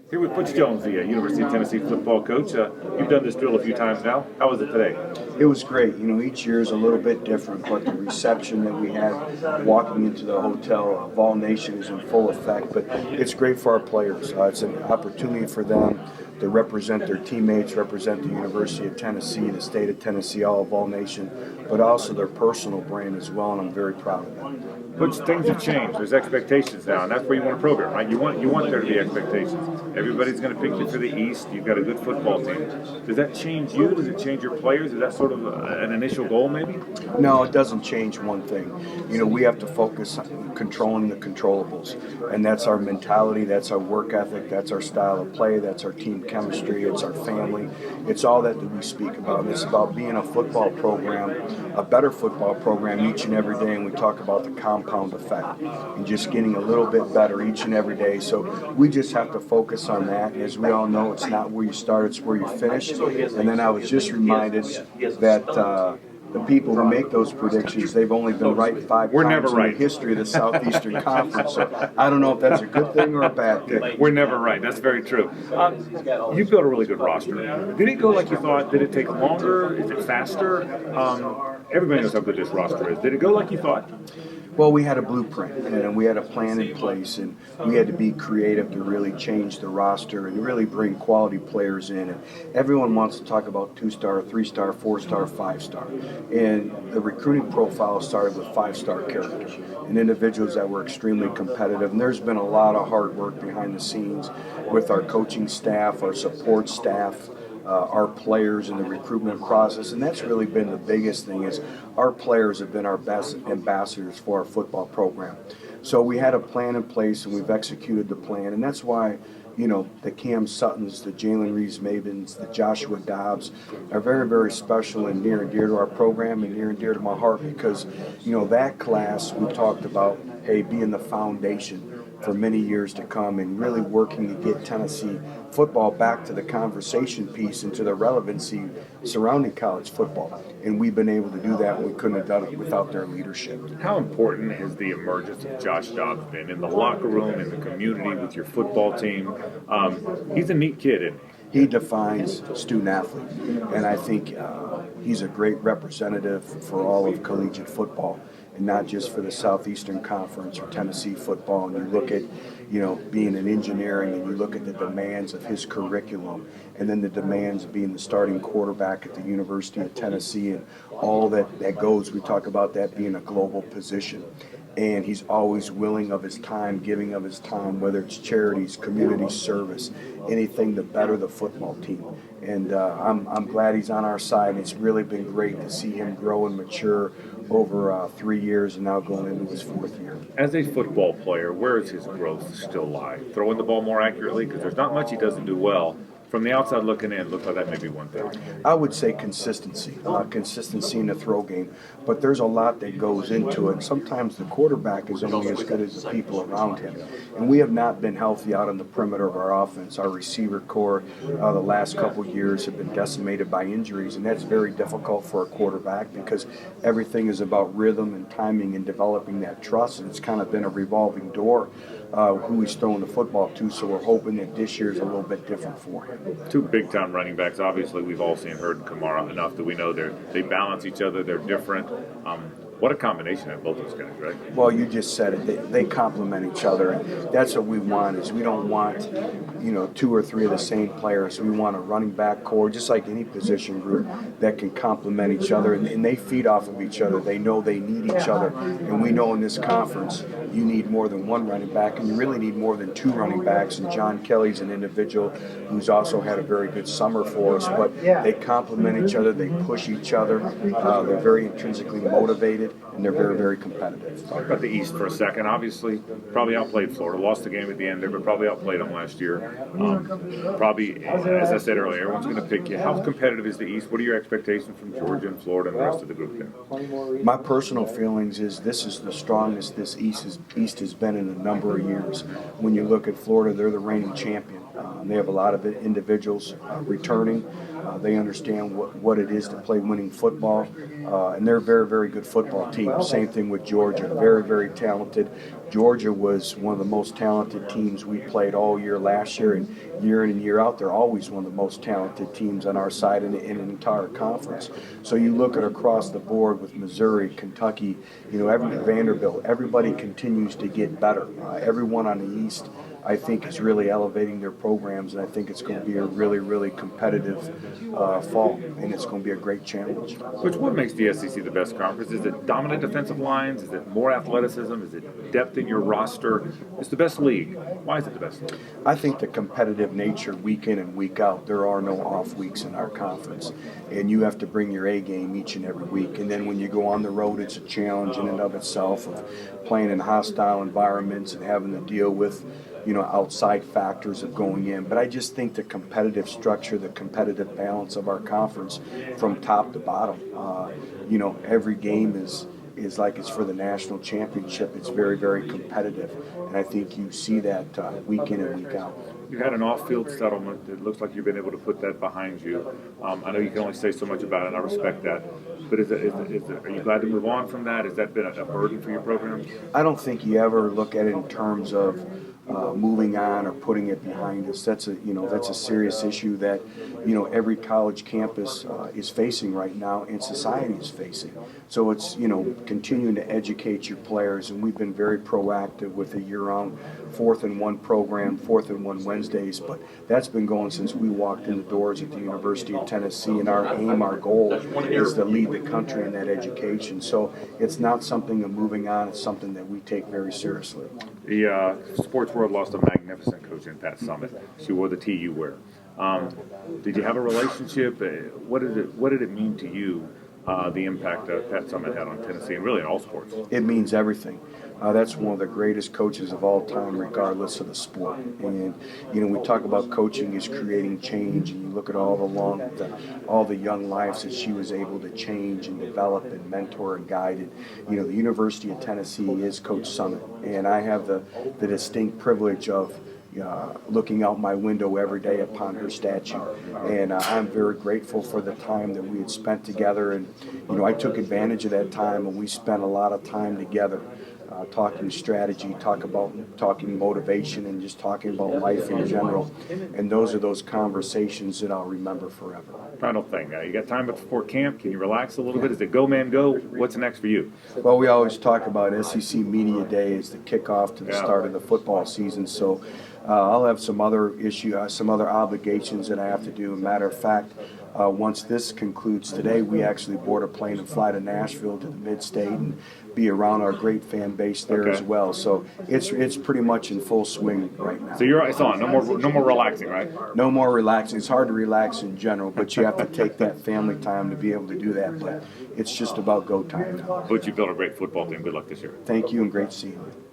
Here with Butch Jones, the University of Tennessee football coach. You've done this drill a few times now. How was it today? It was great. You know, each year is a little bit different, but the reception that we had walking into the hotel of all nations is in full effect. But it's great for our players. It's an opportunity for them to represent their teammates, represent the University of Tennessee, the state of Tennessee, all nation, but also their personal brand as well, and I'm very proud of them. Which things have changed. There's expectations now, and that's where you want to program, right? You want there to be expectations. Everybody's going to pick you for the East. You've got a good football team. Does that change you? Does it change your players? Is that sort of an initial goal, maybe? No, it doesn't change one thing. You know, we have to focus on controlling the controllables, and that's our mentality, that's our work ethic, that's our style of play, that's our team chemistry, it's our family. It's all that we speak about. It's about being a football program, a better football program each and every day, and we talk about the compound effect and just getting a little bit better each and every day. So we just have to focus on that. And as we all know, it's not where you start, it's where you finish. And then I was just reminded that the people who make those predictions, they've only been right five times in the history of the Southeastern Conference. So I don't know if that's a good thing or a bad thing. We're never right. That's very true. You've built a really good roster. Did it go like you thought? Did it take longer? Is it faster? Everybody knows how good this roster is. Did it go like you thought? Well, we had a blueprint and we had a plan in place, and we had to be creative to really change the roster and really bring quality players in. And everyone wants to talk about 2-star, 3-star, 4-star, 5-star. And the recruiting profile started with 5-star character and individuals that were extremely competitive. And there's been a lot of hard work behind the scenes with our coaching staff, our support staff, our players in the recruitment process, and that's really been the biggest thing. Is our players have been our best ambassadors for our football program. So we had a plan in place, and we've executed the plan, and that's why, you know, the Cam Suttons, the Jalen Reeves-Mavens, the Joshua Dobbs are very, very special and near and dear to our program and near and dear to my heart, because, you know, that class we talked about, hey, being the foundation for many years to come and really working to get Tennessee football back to the conversation piece and to the relevancy surrounding college football. And we've been able to do that, and we couldn't have done it without their leadership. How important has the emergence of Josh Dobbs been in the locker room, in the community, with your football team? He's a neat kid, and he defines student athlete, and I think he's a great representative for all of collegiate football, and not just for the Southeastern Conference or Tennessee football. And you look at, you know, being in engineering, and you look at the demands of his curriculum, and then the demands of being the starting quarterback at the University of Tennessee, and all that goes. We talk about that being a global position. And he's always willing of his time, giving of his time, whether it's charities, community service, anything to better the football team. And I'm glad he's on our side. It's really been great to see him grow and mature over 3 years, and now going into his 4th year. As a football player, where does his growth still lie? Throwing the ball more accurately, because there's not much he doesn't do well. From the outside looking in, looks like that may be one thing. I would say consistency in the throw game, but there's a lot that goes into it. Sometimes the quarterback is only as good as the people around him, and we have not been healthy out on the perimeter of our offense. Our receiver core the last couple years have been decimated by injuries, and that's very difficult for a quarterback, because everything is about rhythm and timing and developing that trust, and it's kind of been a revolving door who he's throwing the football to, so we're hoping that this year is a little bit different for him. Two big-time running backs. Obviously, we've all seen Hurd and Kamara enough that we know they balance each other. They're different. What a combination of both those guys, right? Well, you just said it. They complement each other. And that's what we want. Is we don't want, you know, 2 or 3 of the same players. We want a running back core, just like any position group, that can complement each other, and they feed off of each other. They know they need each other, and we know in this conference you need more than one running back, and you really need more than 2 running backs. And John Kelly's an individual who's also had a very good summer for us, but they complement each other. They push each other. They're very intrinsically motivated, and they're very, very competitive. Talk about the East for a second. Obviously, probably outplayed Florida. Lost the game at the end there, but probably outplayed them last year. Probably, as I said earlier, everyone's going to pick you. How competitive is the East? What are your expectations from Georgia and Florida and the rest of the group there? My personal feelings is this is the strongest this East has been in a number of years. When you look at Florida, they're the reigning champion. They have a lot of individuals returning. They understand what it is to play winning football, and they're a very, very good football team. Same thing with Georgia, very, very talented. Georgia was one of the most talented teams we played all year last year, and year in and year out, they're always one of the most talented teams on our side in an entire conference. So you look at across the board with Missouri, Kentucky, Vanderbilt, everybody continues to get better. Everyone on the East, I think, is really elevating their programs, and I think it's going to be a really, really competitive fall, and it's going to be a great challenge. Which what makes the SEC the best conference? Is it dominant defensive lines? Is it more athleticism? Is it depth in your roster? It's the best league. Why is it the best league? I think the competitive nature week in and week out, there are no off weeks in our conference, and you have to bring your A game each and every week. And then when you go on the road, it's a challenge in and of itself of playing in hostile environments and having to deal with outside factors of going in. But I just think the competitive structure, the competitive balance of our conference from top to bottom, every game is like it's for the national championship. It's very, very competitive, and I think you see that week in and week out. You had an off-field settlement. It looks like you've been able to put that behind you. I know you can only say so much about it, and I respect that. But are you glad to move on from that? Has that been a burden for your program? I don't think you ever look at it in terms of moving on or putting it behind us. That's a serious issue that every college campus is facing right now, and society is facing. So it's continuing to educate your players, and we've been very proactive with a year-round 4th and 1 program, 4th and 1 Wednesdays. But that's been going since we walked in the doors at the University of Tennessee, and our goal is to lead the country in that education. So it's not something of moving on. It's something that we take very seriously. The sports world lost a magnificent coach in Pat Summitt. She wore the T you wear. Did you have a relationship? What did it mean to you, the impact that Pat Summitt had on Tennessee and really in all sports? It means everything. That's one of the greatest coaches of all time, regardless of the sport. And we talk about coaching is creating change, and you look at all the young lives that she was able to change and develop and mentor and guide. And the University of Tennessee is Coach Summitt, and I have the distinct privilege of looking out my window every day upon her statue, and I'm very grateful for the time that we had spent together. And I took advantage of that time, and we spent a lot of time together. Talking strategy, talking motivation, and just talking about life in general. And those are those conversations that I'll remember forever. Final thing, you got time before camp? Can you relax a little bit? Is it go, man, go? What's next for you? Well, we always talk about SEC Media Day as the kickoff to the start of the football season. So I'll have some other obligations that I have to do. Matter of fact, once this concludes today, we actually board a plane and fly to Nashville to the Mid-State and be around our great fan base there as well. So it's pretty much in full swing right now. So it's on. No more relaxing, right? No more relaxing. It's hard to relax in general, but you have to take that family time to be able to do that. But it's just about go time now. Butch, you built a great football team. Good luck this year. Thank you, and great seeing you.